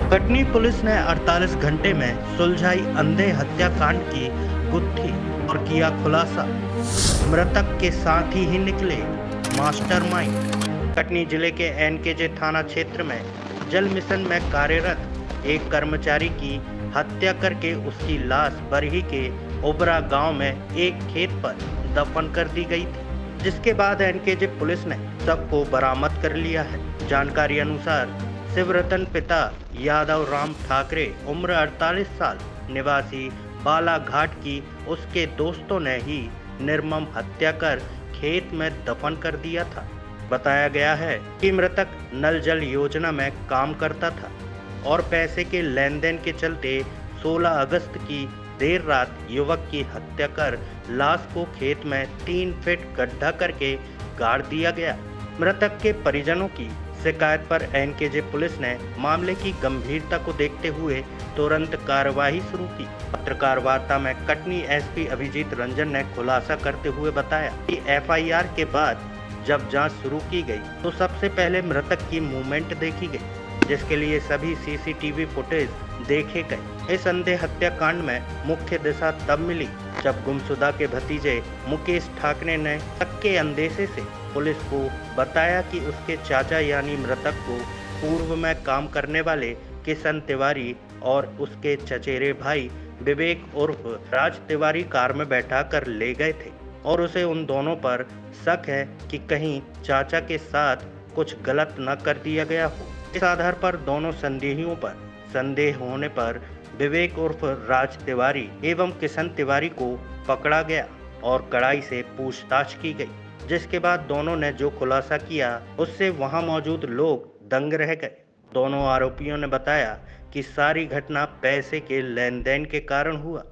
Katni police ने 48 घंटे में सुलझाई अंधे हत्याकांड की गुत्थी और किया खुलासा। मृतक के साथ ही निकले मास्टरमाइंड। कटनी जिले के एनकेजे थाना क्षेत्र में जल मिशन में कार्यरत एक कर्मचारी की हत्या करके उसकी लाश बरही के ओबरा गांव में एक खेत पर दफन कर दी गई थी, जिसके बाद एनकेजे पुलिस ने सबको बरामद कर लिया है। जानकारी अनुसार शिवरतन पिता यादव राम ठाकरे उम्र 48 साल निवासी बालाघाट की उसके दोस्तों ने ही निर्मम हत्या कर खेत में दफन कर दिया था। बताया गया है कि मृतक नल जल योजना में काम करता था और पैसे के लेन देन के चलते 16 अगस्त की देर रात युवक की हत्या कर लाश को खेत में 3 फीट गड्ढा करके गाड़ दिया गया। मृतक के परिजनों की शिकायत पर एनकेजे पुलिस ने मामले की गंभीरता को देखते हुए तुरंत कार्रवाई शुरू की। पत्रकार वार्ता में कटनी एसपी अभिजीत रंजन ने खुलासा करते हुए बताया कि एफआईआर के बाद जब जांच शुरू की गई तो सबसे पहले मृतक की मूवमेंट देखी गई, जिसके लिए सभी सीसीटीवी फुटेज देखे गए। इस अंधे हत्याकांड में मुख्य दिशा तब मिली जब गुमशुदा के भतीजे मुकेश ठाकरे ने शक के अंदेशे से पुलिस को बताया कि उसके चाचा यानी मृतक को पूर्व में काम करने वाले किशन तिवारी और उसके चचेरे भाई विवेक उर्फ राज तिवारी कार में बैठा कर ले गए थे और उसे उन दोनों पर शक है कि कहीं चाचा के साथ कुछ गलत न कर दिया गया हो। इस आधार पर दोनों संदेहियों पर संदेह होने पर विवेक उर्फ राज तिवारी एवं किशन तिवारी को पकड़ा गया और कड़ाई से पूछताछ की गई, जिसके बाद दोनों ने जो खुलासा किया उससे वहां मौजूद लोग दंग रह गए। दोनों आरोपियों ने बताया कि सारी घटना पैसे के लेन देन के कारण हुआ।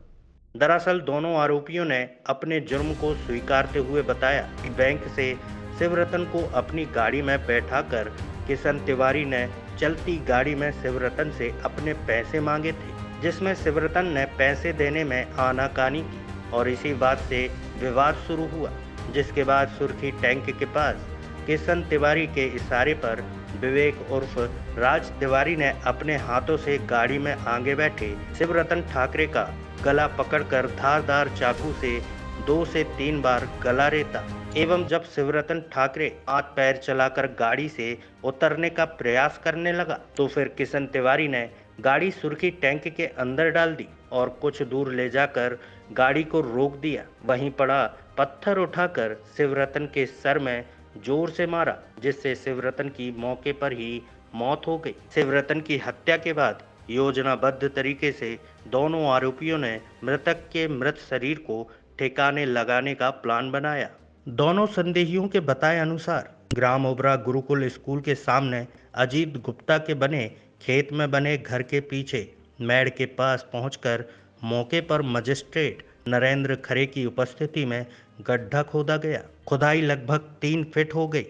दरअसल दोनों आरोपियों ने अपने जुर्म को स्वीकारते हुए बताया कि बैंक से शिवरतन को अपनी गाड़ी में बैठाकर किशन तिवारी ने चलती गाड़ी में शिवरतन से अपने पैसे मांगे थे, जिसमें शिवरतन ने पैसे देने में आनाकानी की और इसी बात से विवाद शुरू हुआ, जिसके बाद सुर्खी टैंक के पास किशन तिवारी के इशारे पर विवेक उर्फ राज तिवारी ने अपने हाथों से गाड़ी में आगे बैठे शिवरतन ठाकरे का गला पकड़कर धारदार चाकू से 2 से 3 बार गला रेता एवं जब शिवरतन ठाकरे हाथ पैर चलाकर गाड़ी से उतरने का प्रयास करने लगा तो फिर किशन तिवारी ने गाड़ी सुर्खी टैंक के अंदर डाल दी और कुछ दूर ले जाकर गाड़ी को रोक दिया। वहीं पड़ा पत्थर उठाकर शिवरतन के सर में जोर से मारा, जिससे शिवरतन की मौके पर ही मौत हो गई। शिवरतन की हत्या के बाद योजनाबद्ध तरीके से दोनों आरोपियों ने मृतक के मृत शरीर को ठिकाने लगाने का प्लान बनाया। दोनों संदेहियों के बताए अनुसार ग्राम ओबरा गुरुकुल स्कूल के सामने अजीत गुप्ता के बने खेत में बने घर के पीछे मेड़ के पास पहुंचकर मौके पर मजिस्ट्रेट नरेंद्र खरे की उपस्थिति में गड्ढा खोदा गया। खुदाई लगभग 3 फीट हो गई,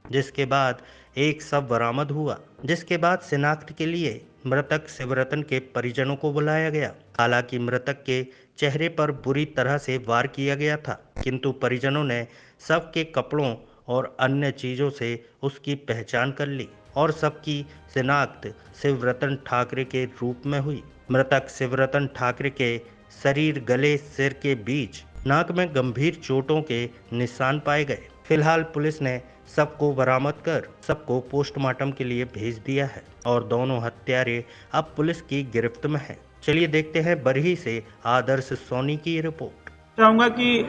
जिसके बाद एक शव बरामद हुआ, जिसके बाद शिनाख्त के लिए मृतक शिवरतन के परिजनों को बुलाया गया। हालांकि मृतक के चेहरे पर बुरी तरह से वार किया गया था, किंतु परिजनों ने शव के कपड़ों और अन्य चीजों से उसकी पहचान कर ली और सबकी शिनाख्त शिवरतन ठाकरे के रूप में हुई। मृतक शिवरतन ठाकरे के शरीर, गले, सिर के बीच, नाक में गंभीर चोटों के निशान पाए गए। फिलहाल पुलिस ने सबको बरामद कर सबको पोस्टमार्टम के लिए भेज दिया है और दोनों हत्यारे अब पुलिस की गिरफ्त में हैं। चलिए देखते हैं बरही से आदर्श सोनी की रिपोर्ट। चाहूँगा कि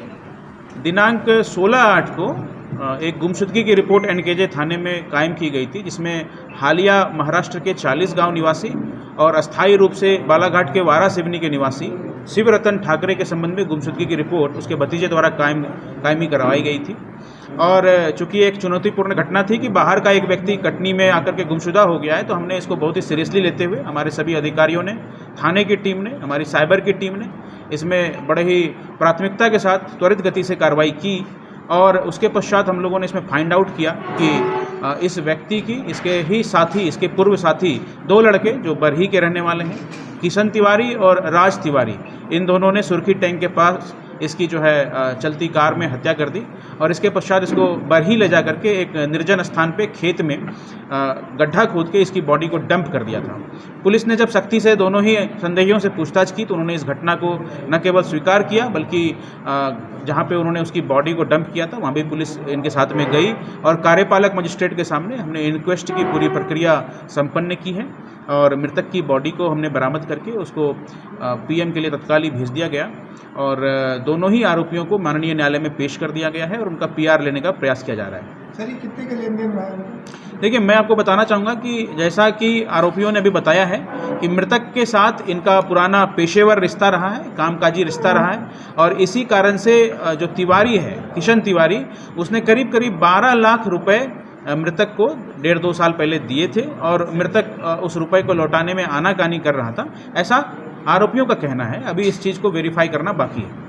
दिनांक 16/8 को एक गुमशुदगी की रिपोर्ट एनकेजे थाने में कायम की गई थी, जिसमें हालिया महाराष्ट्र के 40 गांव निवासी और अस्थायी रूप से बालाघाट के वारा सिवनी के निवासी शिवरतन ठाकरे के संबंध में गुमशुदगी की रिपोर्ट उसके भतीजे द्वारा कायमी करवाई गई थी। और चूंकि एक चुनौतीपूर्ण घटना थी कि बाहर का एक व्यक्ति कटनी में आकर के गुमशुदा हो गया है, तो हमने इसको बहुत ही सीरियसली लेते हुए हमारे सभी अधिकारियों ने, थाने की टीम ने, हमारी साइबर की टीम ने इसमें बड़े ही प्राथमिकता के साथ त्वरित गति से कार्रवाई की और उसके पश्चात हम लोगों ने इसमें फाइंड आउट किया कि इस व्यक्ति की, इसके ही साथी, इसके पूर्व साथी 2 लड़के जो बरही के रहने वाले हैं, किशन तिवारी और राज तिवारी, इन दोनों ने सुर्खी टैंक के पास इसकी जो है चलती कार में हत्या कर दी और इसके पश्चात इसको बरही ले जा करके एक निर्जन स्थान पे खेत में गड्ढा खोद के इसकी बॉडी को डंप कर दिया था। पुलिस ने जब सख्ती से दोनों ही संदेहियों से पूछताछ की तो उन्होंने इस घटना को न केवल स्वीकार किया बल्कि जहाँ पे उन्होंने उसकी बॉडी को डंप किया था वहाँ भी पुलिस इनके साथ में गई और कार्यपालक मजिस्ट्रेट के सामने हमने इंक्वेस्ट की पूरी प्रक्रिया संपन्न की है और मृतक की बॉडी को हमने बरामद करके उसको पीएम के लिए तत्काल ही भेज दिया गया और दोनों ही आरोपियों को माननीय न्यायालय में पेश कर दिया गया है और उनका पीआर लेने का प्रयास किया जा रहा है। सर ये कितने का लेन देन रहा है? देखिए, मैं आपको बताना चाहूँगा कि जैसा कि आरोपियों ने अभी बताया है कि मृतक के साथ इनका पुराना पेशेवर रिश्ता रहा है, कामकाजी रिश्ता रहा है और इसी कारण से जो तिवारी है, किशन तिवारी, उसने करीब करीब 12 लाख रुपए मृतक को 1.5-2 साल पहले दिए थे और मृतक उस रुपए को लौटाने में आनाकानी कर रहा था, ऐसा आरोपियों का कहना है। अभी इस चीज़ को वेरीफाई करना बाकी है।